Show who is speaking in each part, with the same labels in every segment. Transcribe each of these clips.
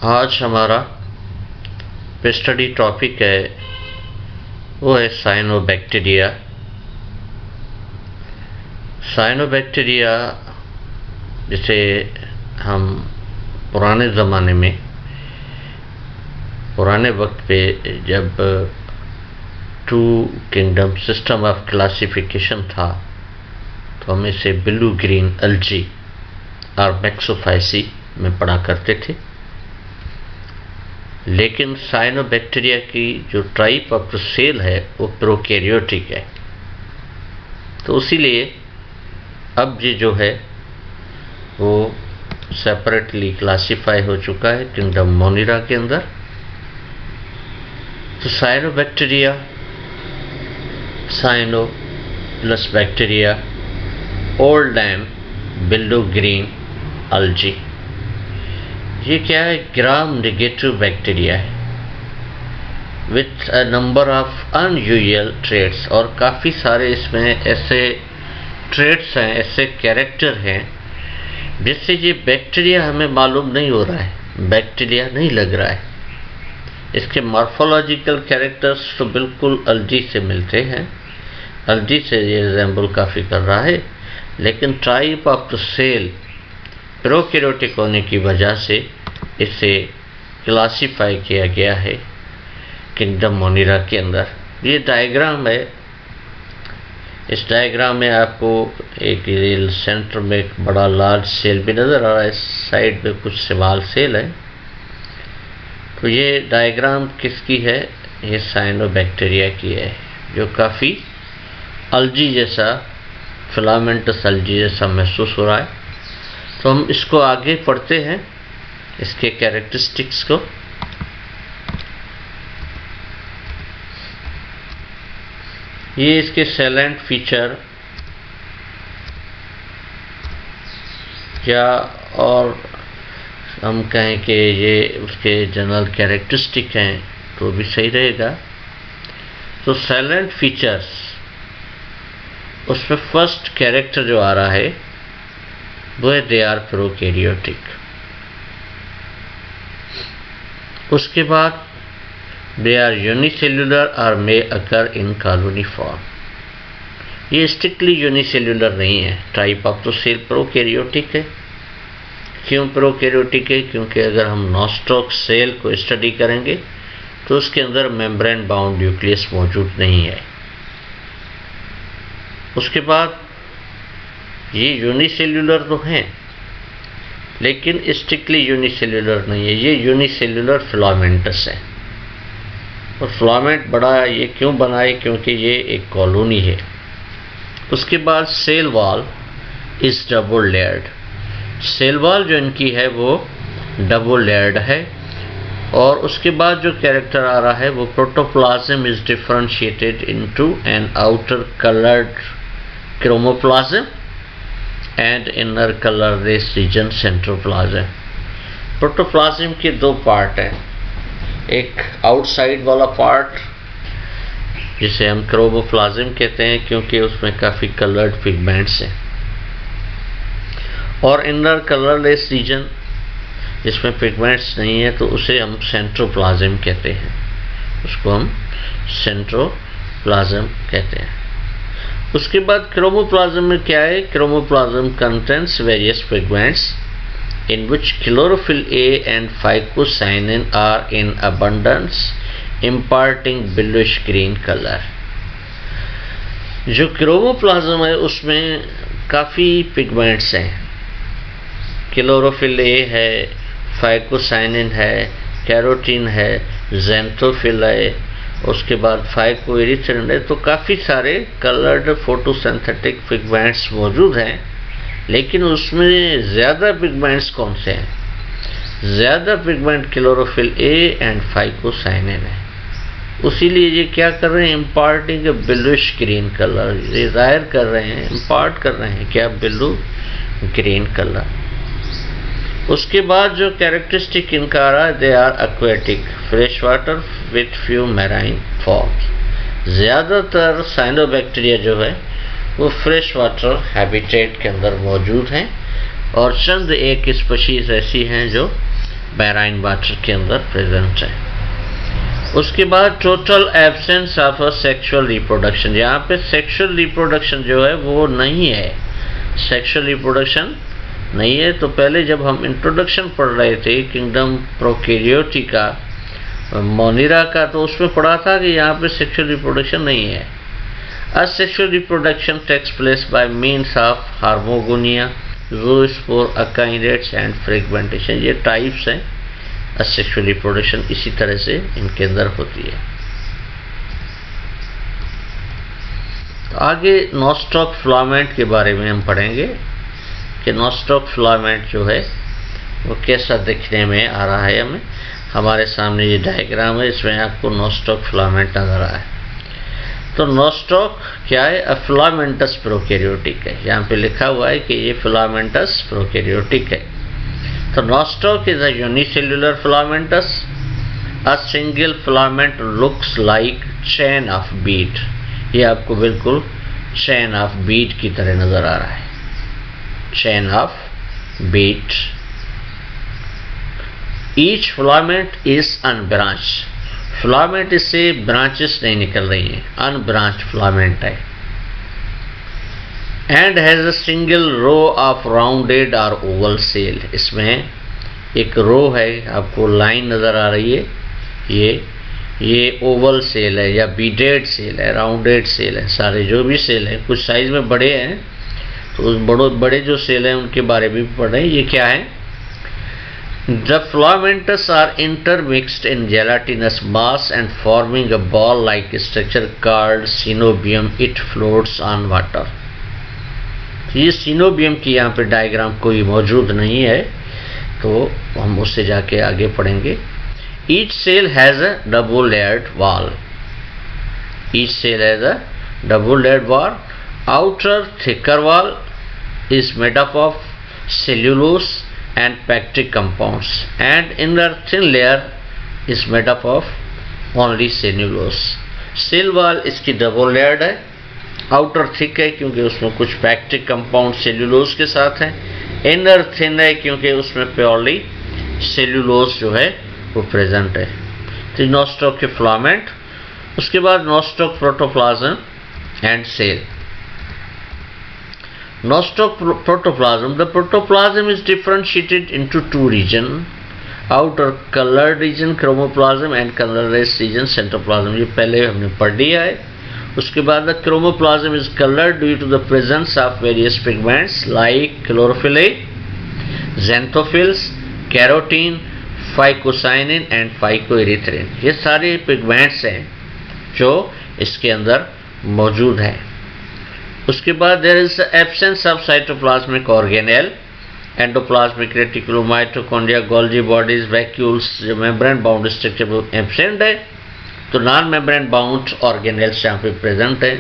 Speaker 1: आज हमारा study topic है वो है साइनोबैक्टीरिया। साइनोबैक्टीरिया जिसे हम पुराने ज़माने में पुराने वक्त पे जब two kingdom system of classification था तो हम इसे ब्लू ग्रीन अल्जी और मैक्सोफाइसी में पढ़ा करते थे। लेकिन साइनोबैक्टीरिया की जो टाइप ऑफ सेल है वो प्रोकैरियोटिक है, तो इसीलिए अब ये जो है वो सेपरेटली क्लासिफाई हो चुका है किंगडम मोनिरा के अंदर। तो cyanobacteria, cyano plus bacteria, old and blue green algae, ये क्या है? ग्राम नेगेटिव बैक्टीरिया है with a number of unusual traits, और काफ़ी सारे इसमें ऐसे ट्रेड्स हैं, ऐसे कैरेक्टर हैं जिससे ये बैक्टीरिया हमें मालूम नहीं हो रहा है, बैक्टीरिया नहीं लग रहा है। इसके मॉर्फोलॉजिकल कैरेक्टर्स तो बिल्कुल अल्जी से मिलते हैं, अल्जी से ये रिजेंबल काफ़ी कर रहा है, लेकिन type of the cell prokaryotic होने की वजह से इसे क्लासिफाई किया गया है किंगडम मोनिरा के अंदर। ये डायग्राम है, इस डायग्राम में आपको एक सेंटर में एक बड़ा लार्ज सेल भी नज़र आ रहा है, साइड में कुछ स्मॉल सेल है। तो ये डायग्राम किसकी है? ये साइनोबैक्टीरिया की है, जो काफ़ी अल्जी जैसा, फिलामेंटस अल्जी जैसा महसूस हो रहा है। तो हम इसको आगे पढ़ते हैं, इसके कैरेक्टरिस्टिक्स को। ये इसके सैलेंट फीचर या और हम कहें कि ये उसके जनरल कैरेक्टरिस्टिक हैं तो भी सही रहेगा। तो सैलेंट फीचर्स, उसमें फर्स्ट कैरेक्टर जो आ रहा है वो है दे आर प्रोकैरियोटिक। उसके बाद दे आर यूनिसेल्युलर और मे अकर इन कॉलोनी फॉर्म। ये स्ट्रिक्टली यूनिसेल्युलर नहीं है, टाइप ऑफ तो सेल प्रोकैरियोटिक है। क्यों प्रोकैरियोटिक है? क्योंकि अगर हम नॉस्टॉक सेल को स्टडी करेंगे तो उसके अंदर मेम्ब्रेन बाउंड न्यूक्लियस मौजूद नहीं है। उसके बाद ये यूनिसेल्युलर तो हैं, लेकिन स्ट्रिक्टली यूनिसेल्युलर नहीं है, ये यूनिसेल्युलर फिलामेंटस है। और फिलामेंट बड़ा ये क्यों बना है? क्योंकि ये एक कॉलोनी है। उसके बाद cell wall is double layered. Cell wall जो इनकी है वो डबल लेयर्ड है। और उसके बाद जो कैरेक्टर आ रहा है वो protoplasm is differentiated into an outer coloured chromoplasm and inner colourless region centroplasm. Protoplasm के दो पार्ट हैं, एक आउटसाइड वाला पार्ट जिसे हम क्रोमोप्लाज्म कहते हैं क्योंकि उसमें काफ़ी कलर्ड पिगमेंट्स हैं, और इनर कलरलेस रीजन जिसमें पिगमेंट्स नहीं है तो उसे हम सेंट्रोप्लाज्म कहते हैं, उसको हम सेंट्रोप्लाज्म कहते हैं। उसके बाद क्रोमोप्लाज्म में क्या है? Chromoplasm contains various pigments in which chlorophyll a and phycocyanin are in abundance imparting bluish green colour. जो क्रोमोप्लाज्म है उसमें काफ़ी पिगमेंट्स हैं, क्लोरोफिल ए है, फाइकोसाइनिन है, कैरोटीन है, ज़ैंथोफिल है, उसके बाद फाइकोएरिथ्रिन है। तो काफ़ी सारे कलर्ड फोटोसिंथेटिक पिगमेंट्स मौजूद हैं, लेकिन उसमें ज़्यादा पिगमेंट्स कौन से हैं? ज़्यादा pigment chlorophyll a and phycocyanin है। उसीलिए ये क्या कर रहे हैं? इम्पार्टिंग ए ब्लूइश ग्रीन कलर, ये ज़ाहिर कर रहे हैं, इम्पार्ट कर रहे हैं क्या? Blue green colour. उसके बाद जो कैरेक्टरिस्टिक इनका आ रहा है, they are aquatic fresh water with few marine forms. ज़्यादातर साइनोबैक्टीरिया जो है वो फ्रेश वाटर हैबिटेट के अंदर मौजूद हैं, और चंद एक स्पीशीज ऐसी हैं जो मैराइन वाटर के अंदर प्रेजेंट है। उसके बाद total absence of a sexual reproduction, यहाँ पे सेक्सुअल रिप्रोडक्शन जो है वो नहीं है, सेक्सुअल रिप्रोडक्शन नहीं है। तो पहले जब हम इंट्रोडक्शन पढ़ रहे थे किंगडम प्रोकैरियोटिका मोनिरा का, तो उसमें पढ़ा था कि यहाँ पे सेक्सुअल रिप्रोडक्शन नहीं है। Asexual reproduction takes place by means of hormogonia, zoospore, akinetes and fragmentation, ये टाइप्स हैं असेक्सुअल रिप्रोडक्शन, इसी तरह से इनके अंदर होती है। तो आगे नॉस्टॉक फिलामेंट के बारे में हम पढ़ेंगे कि नॉस्टॉक फिलामेंट जो है वो कैसा दिखने में आ रहा है। हमें हमारे सामने ये डायग्राम है, इसमें आपको नॉस्टॉक फिलामेंट नजर आ रहा है। तो नॉस्टॉक क्या है? अ फिलामेंटस प्रोकैरियोटिक है, यहाँ पे लिखा हुआ है कि ये फिलामेंटस प्रोकैरियोटिक है। तो nostoc is a unicellular filamentous. A single filament looks like chain of bead. ये आपको बिल्कुल chain of bead की तरह नजर आ रहा है, chain of bead. Each filament is unbranched. Filament इससे ब्रांचेस नहीं निकल रही हैं, अनब्रांच फिलामेंट है। And has a single row of rounded और ओवल सेल, इसमें एक रो है, आपको लाइन नज़र आ रही है, ये ओवल सेल है या बीडेड सेल है, राउंडेड सेल है। सारे जो भी सेल हैं कुछ साइज में बड़े हैं, तो उस बड़े जो सेल हैं उनके बारे में भी पढ़ रहे हैं। ये क्या है? The filamentous are intermixed in gelatinous mass and forming a ball-like structure called synovium. It floats on water. ये सिनोबियम की यहाँ पे डायग्राम कोई मौजूद नहीं है, तो हम उससे जाके आगे पढ़ेंगे। Each cell has a double-layered wall. Each cell has a double-layered wall. Outer thicker wall is made up of cellulose and pectic compounds, and inner thin layer is made up of only cellulose. Cell wall इसकी double layered है, outer thick है क्योंकि उसमें कुछ pectic compound cellulose के साथ है, inner thin है क्योंकि उसमें प्योरली सेल्यूलोज जो है वो प्रेजेंट है। तो नॉस्टॉक के फिलामेंट, उसके बाद Nostoc protoplasm and cell. Nostoc protoplasm. The protoplasm is differentiated into two regions: outer colored region chromoplasm and colorless region centroplasm. ये पहले हमने पढ़ लिया है। उसके बाद the chromoplasm is colored due to the presence of various pigments like chlorophyll, xanthophylls, carotene, phycocyanin and phycoerythrin. ये सारे पिगमेंट्स हैं जो इसके अंदर मौजूद हैं। उसके बाद there is absence of cytoplasmic organelle, endoplasmic reticulum, mitochondria, Golgi bodies, vacuoles, जो मेम्ब्रेन बाउंड स्ट्रक्चर एब्सेंट है। तो नॉन मेम्ब्रेन बाउंड ऑर्गेनेल्स यहाँ पे प्रेजेंट है,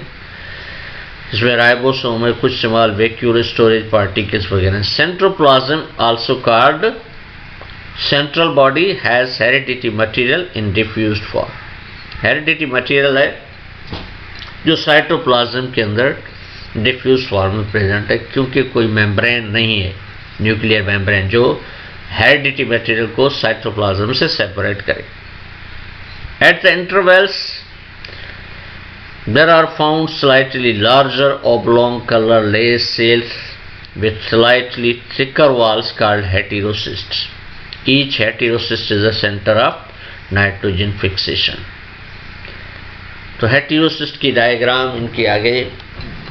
Speaker 1: इसमें राइबोसोम है, कुछ स्मॉल वैक्यूल स्टोरेज पार्टिकल्स वगैरह। Centroplasm also called central body has heredity material in diffused form. Heredity material है जो साइटोप्लाज्म के अंदर डिफ्यूज फॉर्म में प्रेजेंट है, क्योंकि कोई मेम्ब्रेन नहीं है, न्यूक्लियर मेम्ब्रेन जो हेरिडिटी मटेरियल को साइटोप्लाज्म से सेपरेट करे। At the intervals there are found slightly larger oblong colorless cells with slightly thicker walls called heterocysts. Each heterocyst is a center of nitrogen fixation. तो heterocyst की diagram इनके आगे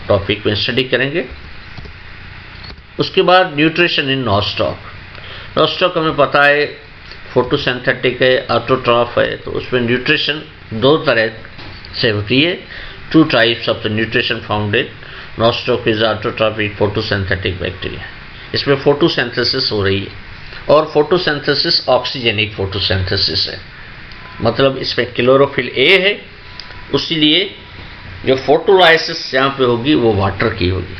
Speaker 1: topic में study करेंगे। उसके बाद न्यूट्रिशन इन नॉस्टॉक। नॉस्टॉक हमें पता है फोटोसिंथेटिक है, ऑटोट्रॉफ है, तो उसमें न्यूट्रिशन दो तरह से होती है। Two types of the nutrition found in nostoc is autotrophic, photosynthetic bacteria. इसमें फोटोसिंथेसिस हो रही है और फोटोसिंथेसिस ऑक्सीजेनिक फोटोसिंथेसिस है, मतलब इसमें क्लोरोफिल ए है, उसीलिए जो फोटोलाइसिस यहाँ पे होगी वो वाटर की होगी,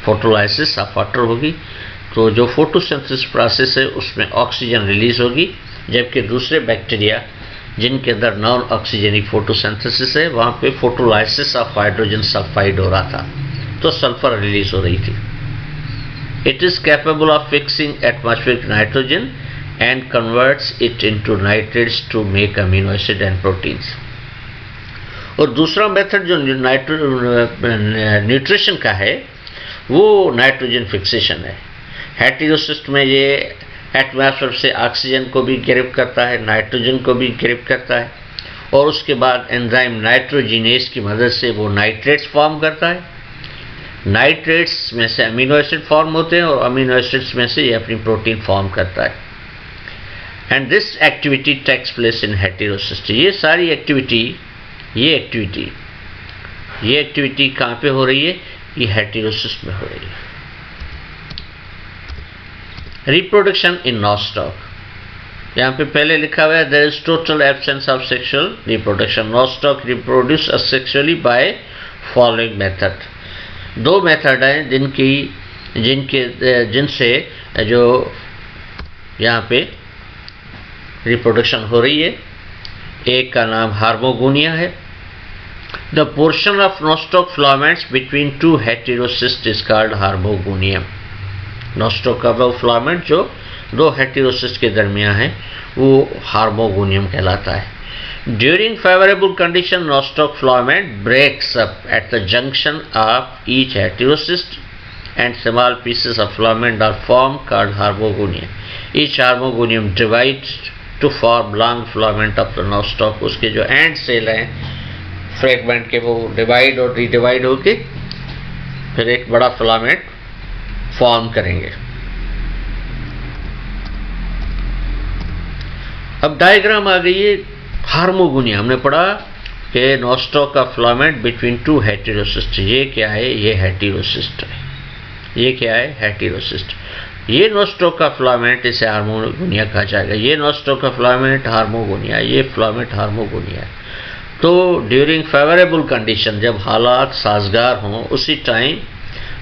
Speaker 1: फोटोलाइसिस ऑफ वाटर होगी। तो जो फोटोसिंथेसिस प्रोसेस है उसमें ऑक्सीजन रिलीज होगी, जबकि दूसरे बैक्टीरिया जिनके अंदर नॉन ऑक्सीजनिक फोटोसिंथेसिस है वहाँ पे फोटोलाइसिस ऑफ हाइड्रोजन सल्फाइड हो रहा था, तो सल्फर रिलीज हो रही थी। It is capable of fixing atmospheric nitrogen and converts it into nitrates to make amino acid and proteins. और दूसरा मेथड जो न्यूट्रिशन का है वो नाइट्रोजन फिक्सेशन है. हेटेरोसिस्ट में ये एटमॉस्फेयर से ऑक्सीजन को भी ग्रैब करता है, नाइट्रोजन को भी ग्रैब करता है, और उसके बाद एंजाइम नाइट्रोजिनेज की मदद से वो नाइट्रेट्स फॉर्म करता है. नाइट्रेट्स में से अमीनो एसिड फॉर्म होते हैं और अमीनो एसिड्स में से ये अपनी प्रोटीन फॉर्म करता है. And this activity takes place in heterocyst. ये सारी एक्टिविटी कहाँ पे हो रही है? ये हेटेरोसिस्ट में हो रही है. Reproduction in Nostoc. यहाँ पे पहले लिखा हुआ है there is total absence of sexual reproduction. Nostoc reproduce asexually by following method. दो मेथड हैं जिनसे जो यहाँ पे रिप्रोडक्शन हो रही है. एक का नाम हार्मोगोनिया है. The portion of nostoc filaments between two heterocyst is called hormogonium. Nostoc का वो फिलामेंट जो दो हेटेरोसिस्ट के दरमियान है वो हार्मोगोनियम कहलाता है. During favourable condition Nostoc filament breaks up at the junction of each heterocyst and small pieces of filament are formed called harmogonium. Each harmogonium divides to form long filament of the nostoc. उसके जो and cell हैं fragment के वो divide और redivide होके फिर एक बड़ा फिलामेंट फॉर्म करेंगे. अब डायग्राम आ गई है हार्मोगोनिया. हमने पढ़ा कि नॉस्टॉक का फिलामेंट बिटवीन टू हेटेरोसिस्ट. ये क्या है? ये हेटेरोसिस्ट है. ये क्या है? हेटेरोसिस्ट. ये नॉस्टॉक का फिलामेंट इसे हार्मोगोनिया कहा जाएगा. ये नॉस्टॉक का फिलामेंट हार्मोगोनिया, ये फिलामेंट हार्मोगोनिया है. तो ड्यूरिंग फेवरेबल कंडीशन, जब हालात साजगार हों, उसी टाइम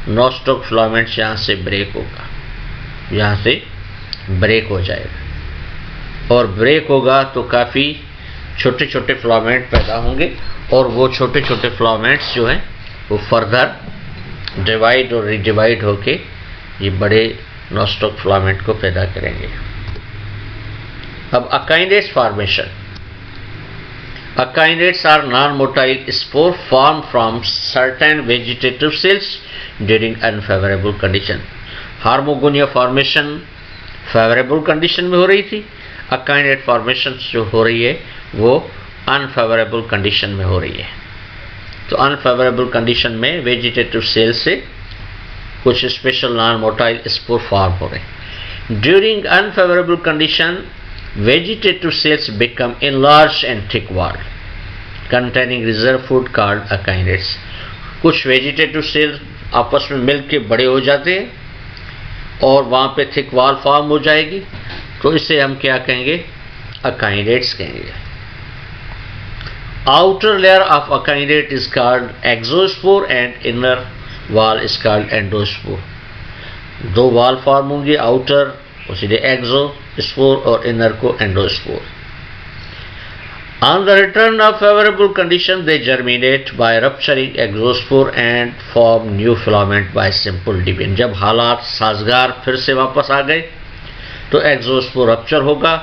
Speaker 1: नॉस्टॉक फिलामेंट यहाँ से ब्रेक होगा, यहाँ से ब्रेक हो जाएगा. और ब्रेक होगा तो काफ़ी छोटे छोटे फिलामेंट पैदा होंगे और वो छोटे छोटे फिलामेंट्स जो हैं वो फर्दर डिवाइड और रीडिवाइड होके ये बड़े नॉस्टॉक फिलामेंट को पैदा करेंगे. अब akinetes formation. Akinetes are non motile spore form from certain vegetative cells during unfavourable condition. Hormogonia formation favourable condition में हो रही थी. अकाइनेट फॉर्मेशन जो हो रही है वो अनफेवरेबल कंडीशन में हो रही है. तो अनफेवरेबल कंडीशन में वेजिटेटिव सेल से कुछ special non motile spore form हो रहे हैं. During unfavourable condition vegetative cells become enlarged and thick walled containing reserve food called अकाइनेट्स. कुछ वेजिटेटिव सेल्स आपस में मिलके बड़े हो जाते हैं और वहाँ पे थिक वॉल फॉर्म हो जाएगी. तो इसे हम क्या कहेंगे? अकाइनेट्स कहेंगे. Outer layer of akinete is called exospore and inner wall is called endospore. दो वॉल फॉर्म होंगे, आउटर उसीलिए एक्सोस्पोर और इनर को endospore. On the return of favorable condition, they germinate by rupturing exospore and form new filament by simple division. जब हालात साजगार फिर से वापस आ गए तो एक्सोस्पोर रप्चर होगा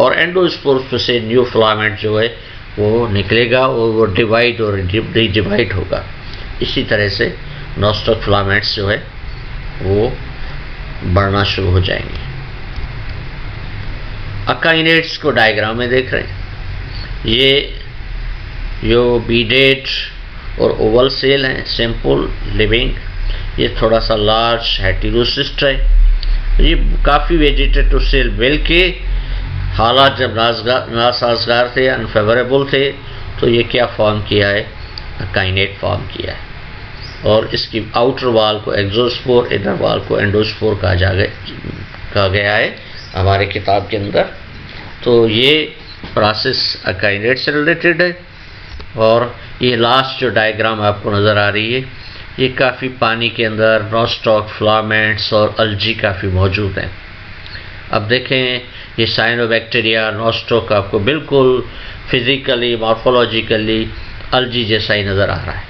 Speaker 1: और एंडोस्पोर से न्यू फिलामेंट जो है वो निकलेगा और वो डिवाइड और रीडिवाइड होगा. इसी तरह से नॉस्टॉक फिलामेंट्स जो है वो बढ़ना शुरू हो जाएंगे. अकाइनेट्स को डायग्राम में देख रहे हैं. ये जो बीडेट और ओवल सेल हैं, सिंपल लिविंग. ये थोड़ा सा लार्ज हेटेरोसिस्ट है. ये काफ़ी वेजिटेटिव सेल मिल के हालात जब नासाजगार थे, अनफेवरेबल थे, तो ये क्या फॉर्म किया है? अकाइनेट फॉर्म किया है. और इसकी आउटर वॉल को एक्सोस्पोर, इनर वॉल को एंडोस्पोर कहा गया है हमारे किताब के अंदर. तो ये प्रोसेस अकाइनेट से रिलेटेड है. और ये लास्ट जो डायग्राम आपको नज़र आ रही है, ये काफ़ी पानी के अंदर नॉस्टॉक फिलामेंट्स और अल्जी काफ़ी मौजूद हैं. अब देखें ये साइनोबैक्टीरिया नॉस्टॉक आपको बिल्कुल फिजिकली मॉर्फोलॉजिकली अल्जी जैसा ही नज़र आ रहा है.